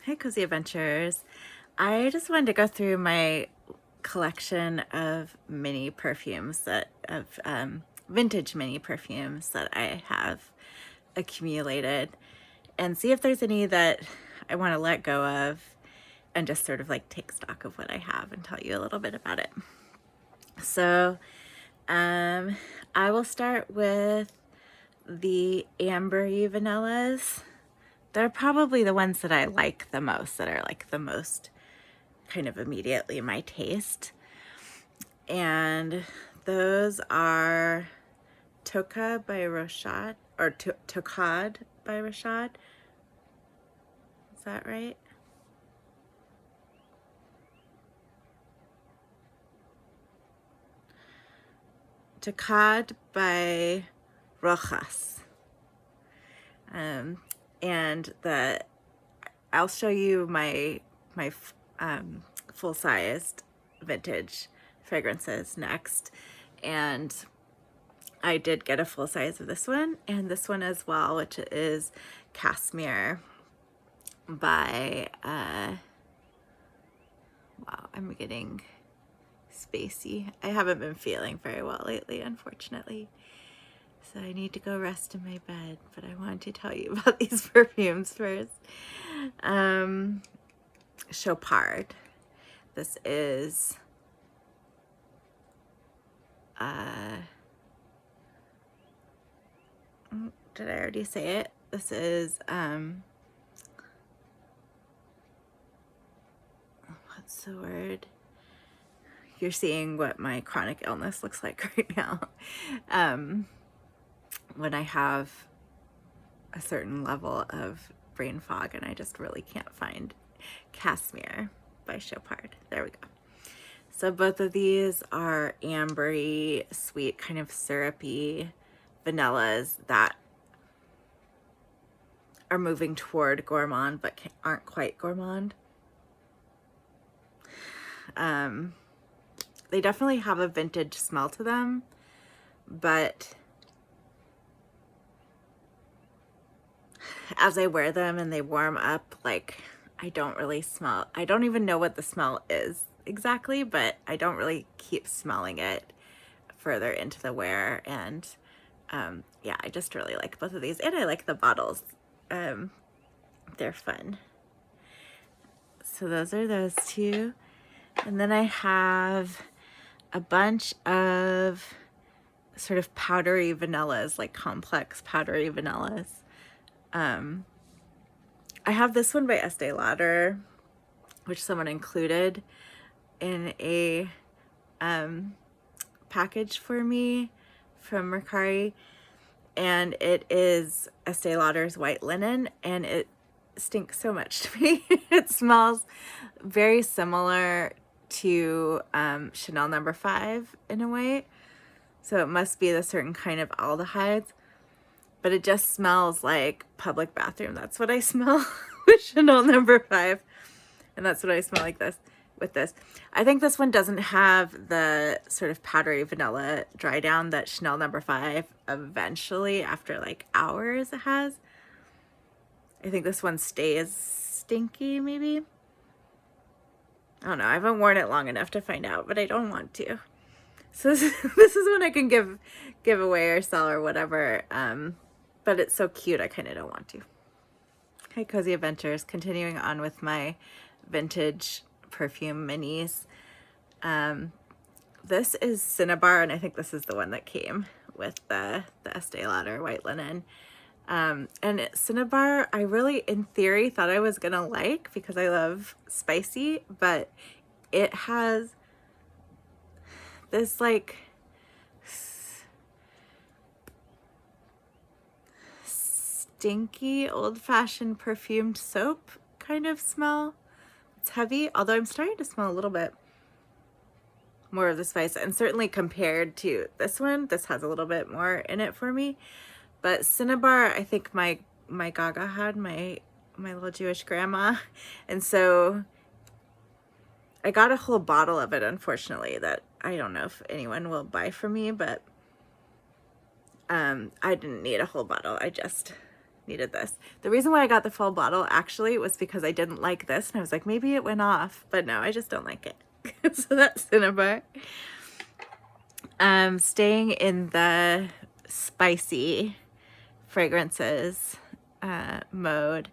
Hi, Cozy Adventures. I just wanted to go through my collection of mini perfumes vintage mini perfumes that I have accumulated and see if there's any that I want to let go of and just sort of like take stock of what I have and tell you a little bit about it. So, I will start with the ambery vanillas. They're probably the ones that I like the most, that are like the most kind of immediately my taste. And those are Toka by Rashad, or Tokad by Rashad. Is that right? Tokad by Rojas. And I'll show you my full-sized vintage fragrances next. And I did get a full size of this one and this one as well, which is Cashmere by wow, I'm getting spacey. I haven't been feeling very well lately, unfortunately, so I need to go rest in my bed, but I wanted to tell you about these perfumes first. Chopard. This is did I already say it? This is what's the word? You're seeing what my chronic illness looks like right now. When I have a certain level of brain fog and I just really can't find Cashmere by Chopard. There we go. So both of these are ambery, sweet, kind of syrupy vanillas that are moving toward gourmand but aren't quite gourmand. They definitely have a vintage smell to them, but as I wear them and they warm up, like, I don't even know what the smell is exactly, but I don't really keep smelling it further into the wear. And yeah, I just really like both of these, and I like the bottles. They're fun. So those are those two. And then I have a bunch of sort of powdery vanillas, like complex powdery vanillas. I have this one by Estee Lauder, which someone included in a package for me from Mercari, and it is Estee Lauder's white linen, and it stinks so much to me. It smells very similar to Chanel No. 5 in a way, so it must be the certain kind of aldehydes, but it just smells like public bathroom. That's what I smell with Chanel No. 5, and that's what I smell like this with this. I think this one doesn't have the sort of powdery vanilla dry down that Chanel No. 5 eventually, after like hours, it has. I think this one stays stinky, maybe. I don't know. I haven't worn it long enough to find out, but I don't want to. So this is one I can give away or sell or whatever. But it's so cute, I kind of don't want to. Hi, Cozy Adventures. Continuing on with my vintage perfume minis. This is Cinnabar, and I think this is the one that came with the Estee Lauder white linen. And Cinnabar, I really, in theory, thought I was gonna like because I love spicy, but it has this like stinky old-fashioned perfumed soap kind of smell. It's heavy, although I'm starting to smell a little bit more of the spice, and certainly compared to this one, this has a little bit more in it for me. But Cinnabar, I think my Gaga had, my little Jewish grandma, and so I got a whole bottle of it, unfortunately, that I don't know if anyone will buy for me, but I didn't need a whole bottle. I just needed this. The reason why I got the full bottle actually was because I didn't like this, and I was like, maybe it went off, but no, I just don't like it. So that's Cinnabar. Staying in the spicy fragrances mode.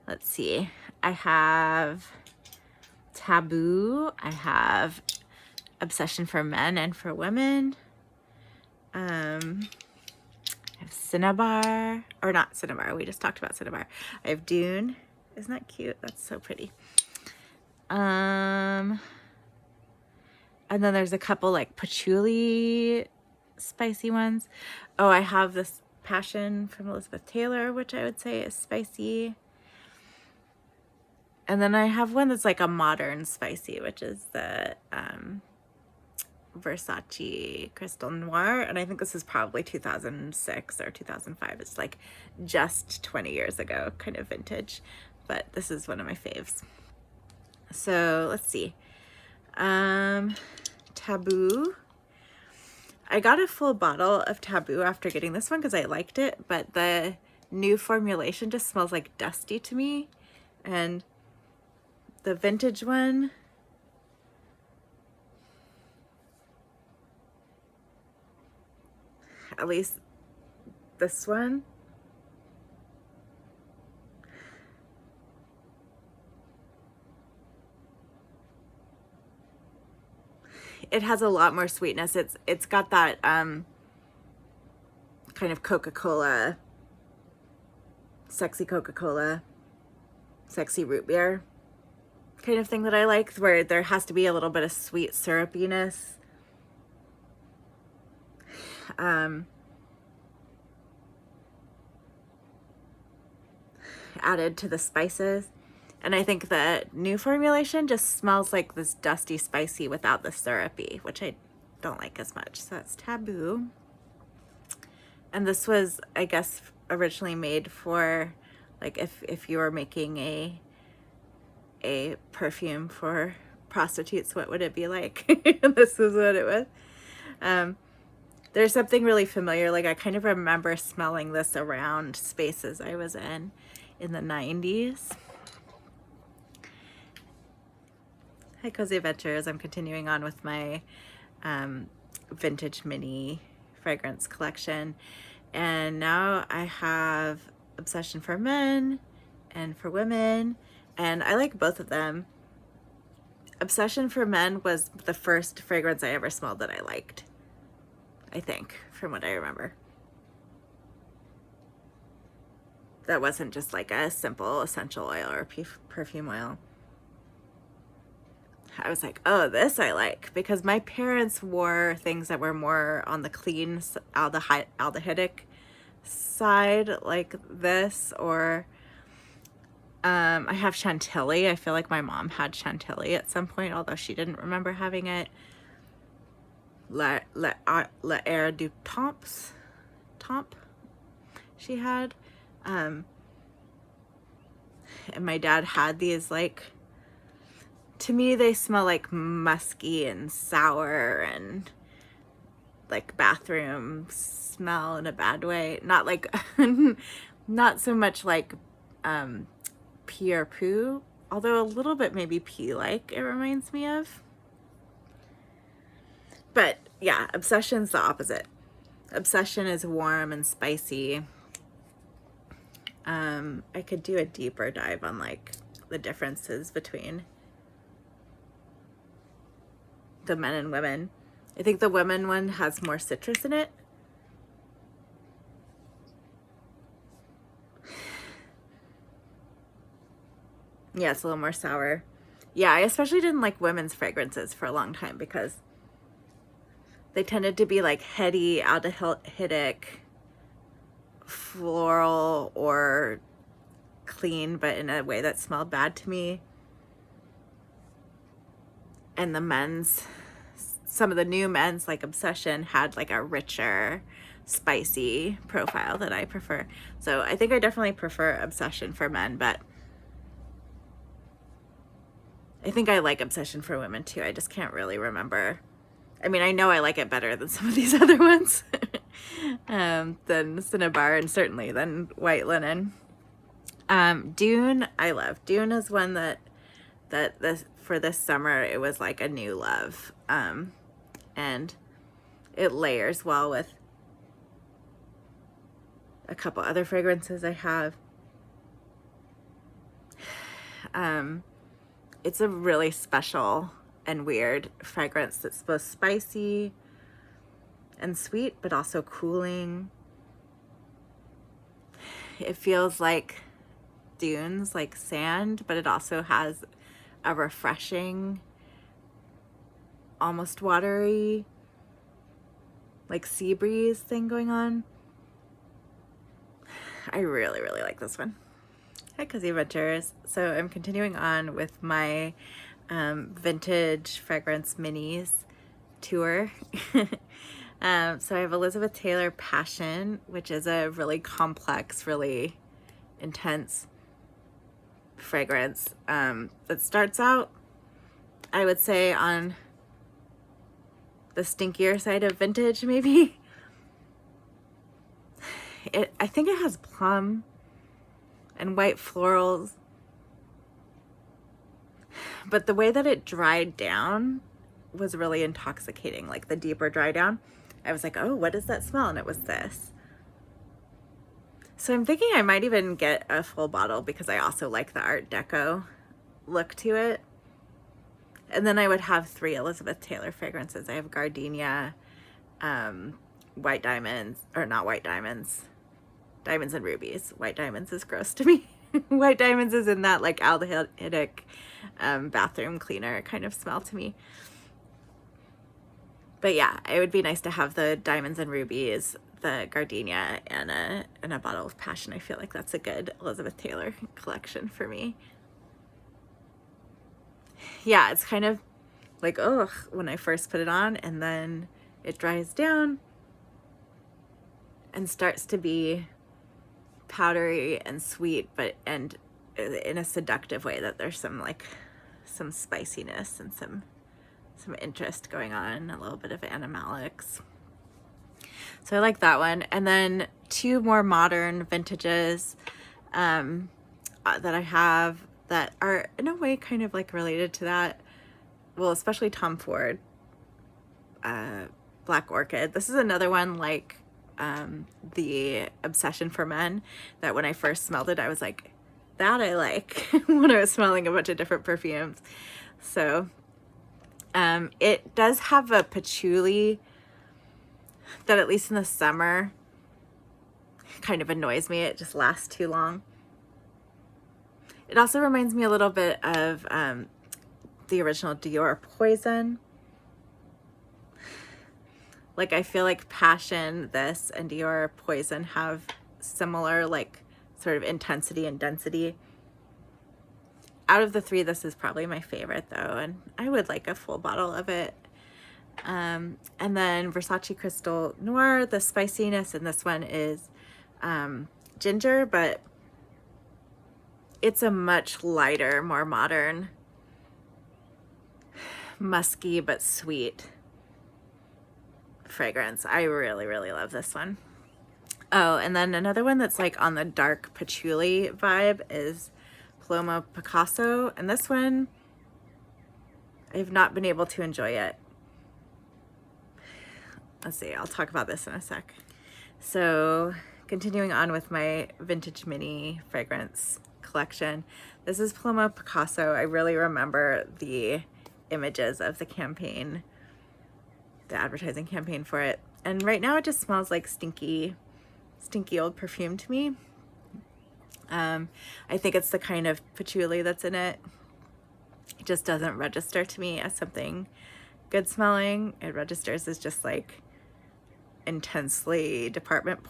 Let's see. I have Taboo. I have Obsession for Men and for Women. I have Cinnabar, or not Cinnabar. We just talked about Cinnabar. I have Dune. Isn't that cute? That's so pretty. And then there's a couple like patchouli spicy ones. Oh, I have this Passion from Elizabeth Taylor, which I would say is spicy. And then I have one that's like a modern spicy, which is the Versace Crystal Noir. And I think this is probably 2006 or 2005. It's like just 20 years ago, kind of vintage. But this is one of my faves. So let's see. Taboo. I got a full bottle of Taboo after getting this one because I liked it, but the new formulation just smells like dusty to me. And the vintage one, at least this one, it has a lot more sweetness. It's got that kind of Coca-Cola, sexy Coca-Cola, sexy root beer kind of thing that I like, where there has to be a little bit of sweet syrupiness. Added to the spices. And I think the new formulation just smells like this dusty spicy without the syrupy, which I don't like as much. So that's Taboo. And this was, I guess, originally made for like if you were making a perfume for prostitutes, what would it be like? This is what it was. There's something really familiar. Like I kind of remember smelling this around spaces I was in the 90s. Hi, Cozy Adventures. I'm continuing on with my vintage mini fragrance collection. And now I have Obsession for Men and for Women. And I like both of them. Obsession for Men was the first fragrance I ever smelled that I liked, I think, from what I remember. That wasn't just like a simple essential oil or perfume oil. I was like, oh, this I like, because my parents wore things that were more on the clean aldehydic side, like this, or I have Chantilly. I feel like my mom had Chantilly at some point, although she didn't remember having it. La Air du Temps she had. And my dad had these, like, to me they smell like musky and sour and like bathroom smell in a bad way. Not like not so much like pee or poo, although a little bit maybe pee like it reminds me of. But yeah, Obsession's the opposite. Obsession is warm and spicy. I could do a deeper dive on like the differences between the men and women. I think the women one has more citrus in it. Yeah, it's a little more sour. Yeah, I especially didn't like women's fragrances for a long time because they tended to be like heady, aldehydic, floral, or clean, but in a way that smelled bad to me. And the men's, some of the new men's, like Obsession, had like a richer, spicy profile that I prefer. So I think I definitely prefer Obsession for men, but I think I like Obsession for Women too. I just can't really remember. I mean, I know I like it better than some of these other ones. than Cinnabar, and certainly than White Linen. Dune, I love. Dune is one that this for this summer, it was like a new love. And it layers well with a couple other fragrances I have. It's a really special and weird fragrance that's both spicy and sweet, but also cooling. It feels like dunes, like sand, but it also has a refreshing, almost watery, like sea breeze thing going on. I really, really like this one. Hi, Cozy Adventures. So I'm continuing on with my vintage fragrance minis tour. So I have Elizabeth Taylor Passion, which is a really complex, really intense fragrance that starts out, I would say, on the stinkier side of vintage, maybe. I think it has plum and white florals, but the way that it dried down was really intoxicating. Like the deeper dry down, I was like, oh, what is that smell? And it was this. So I'm thinking I might even get a full bottle because I also like the Art Deco look to it. And then I would have 3 Elizabeth Taylor fragrances. I have Gardenia, White Diamonds, or not White Diamonds, Diamonds and Rubies. White Diamonds is gross to me. White Diamonds is in that like aldehydic bathroom cleaner kind of smell to me. But yeah, it would be nice to have the Diamonds and Rubies, the Gardenia, and a bottle of Passion. I feel like that's a good Elizabeth Taylor collection for me. Yeah, it's kind of like, ugh, when I first put it on, and then it dries down and starts to be powdery and sweet, but and in a seductive way, that there's some spiciness and some interest going on, a little bit of animalics. So I like that one. And then 2 more modern vintages that I have that are in a way kind of like related to that. Well, especially Tom Ford, Black Orchid. This is another one like the Obsession for Men, that when I first smelled it, I was like, that I like, when I was smelling a bunch of different perfumes. So it does have a patchouli that, at least in the summer, kind of annoys me. It just lasts too long. It also reminds me a little bit of the original Dior Poison. Like, I feel like Passion, this, and Dior Poison have similar, like, sort of intensity and density. Out of the 3, this is probably my favorite, though, and I would like a full bottle of it. And then Versace Crystal Noir, the spiciness in this one is ginger, but it's a much lighter, more modern, musky but sweet fragrance. I really, really love this one. Oh, and then another one that's like on the dark patchouli vibe is Paloma Picasso, and this one I have not been able to enjoy yet. Let's see, I'll talk about this in a sec. So continuing on with my vintage mini fragrance collection, this is Paloma Picasso. I really remember the images of the campaign, the advertising campaign for it, and right now it just smells like stinky old perfume to me. I think it's the kind of patchouli that's in it. It just doesn't register to me as something good smelling. It registers as just like intensely department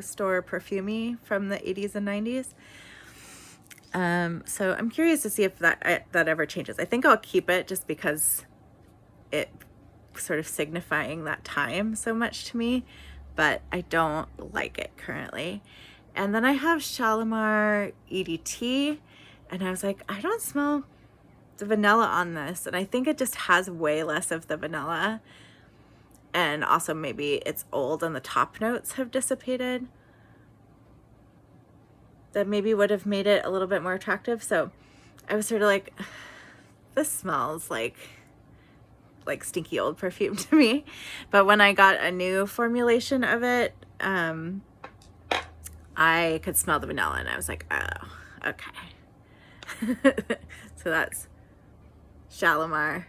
store perfumey from the 80s and 90s. So I'm curious to see if that ever changes. I think I'll keep it just because it sort of signifying that time so much to me, but I don't like it currently. And then I have Shalimar EDT, and I was like, I don't smell the vanilla on this, and I think it just has way less of the vanilla. and also maybe it's old and the top notes have dissipated, that maybe would have made it a little bit more attractive. So I was sort of like, this smells like stinky old perfume to me. But when I got a new formulation of it, I could smell the vanilla and I was like, oh, okay. So that's Shalimar.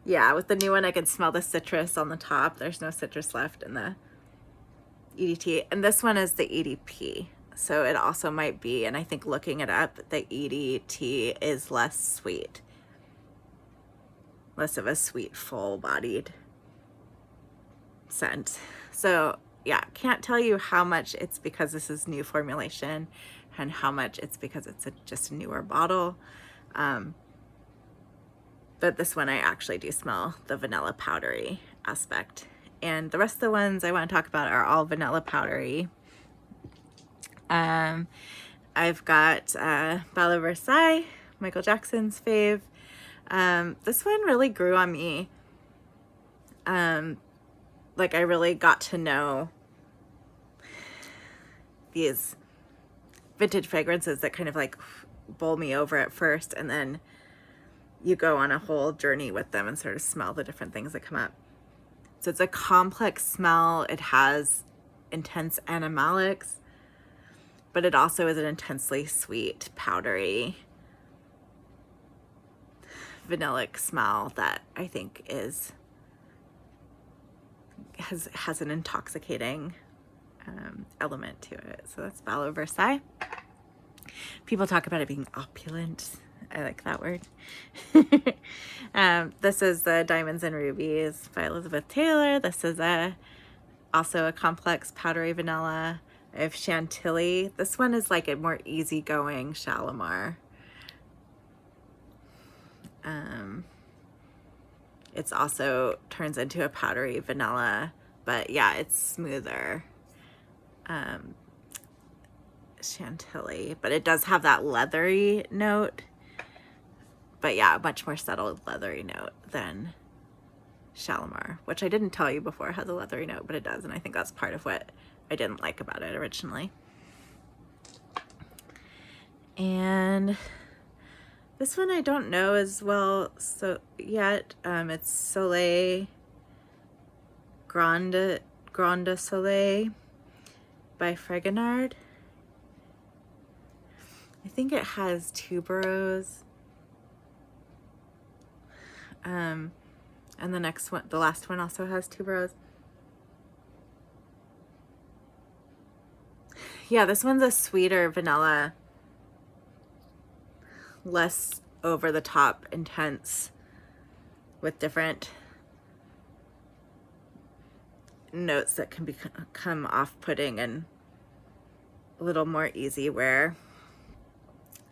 Yeah, with the new one, I can smell the citrus on the top. There's no citrus left in the EDT. And this one is the EDP. So it also might be, and I think looking it up, the EDT is less sweet. Less of a sweet, full-bodied scent. So yeah, can't tell you how much it's because this is new formulation and how much it's because it's just a newer bottle. But this one I actually do smell the vanilla powdery aspect. And the rest of the ones I want to talk about are all vanilla powdery. I've got Bella Versailles, Michael Jackson's fave. This one really grew on me. Like I really got to know these vintage fragrances that kind of like bowl me over at first, and then you go on a whole journey with them and sort of smell the different things that come up. So it's a complex smell. It has intense animalics, but it also is an intensely sweet, powdery, vanillic smell that I think has an intoxicating element to it. So that's Bella Versailles. People talk about it being opulent. I like that word. This is the Diamonds and Rubies by Elizabeth Taylor. This is also a complex powdery vanilla. I have Chantilly. This one is like a more easygoing Shalimar. It's also turns into a powdery vanilla, but yeah, it's smoother. Chantilly, but it does have that leathery note. But yeah, a much more subtle leathery note than Shalimar, which I didn't tell you before has a leathery note, but it does, and I think that's part of what I didn't like about it originally. And this one I don't know as well yet. It's Soleil Grande Soleil by Fragonard. I think it has tuberose. And the next one, the last one also has tuberose. Yeah, this one's a sweeter vanilla, less over the top intense, with different notes that can become off-putting and a little more easy wear.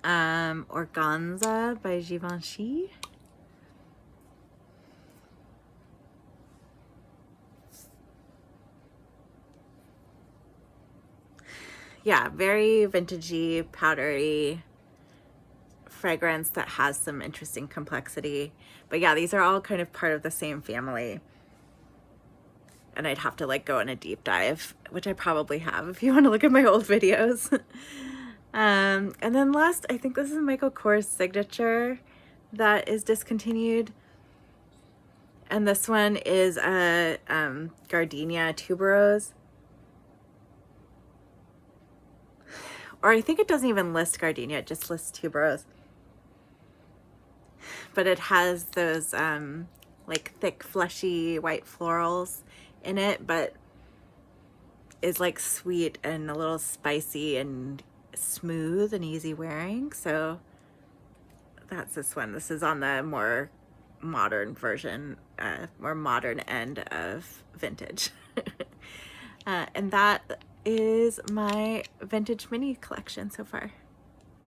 Organza by Givenchy. Yeah, very vintagey, powdery fragrance that has some interesting complexity. But yeah, these are all kind of part of the same family. And I'd have to like go in a deep dive, which I probably have if you want to look at my old videos. And then last, I think this is Michael Kors Signature that is discontinued. And this one is a Gardenia Tuberose. Or I think it doesn't even list Gardenia, it just lists tuberose. But it has those like thick, fleshy white florals in it, but is like sweet and a little spicy and smooth and easy wearing. So that's this one. This is on the more modern version, more modern end of vintage. And that is my vintage mini collection so far.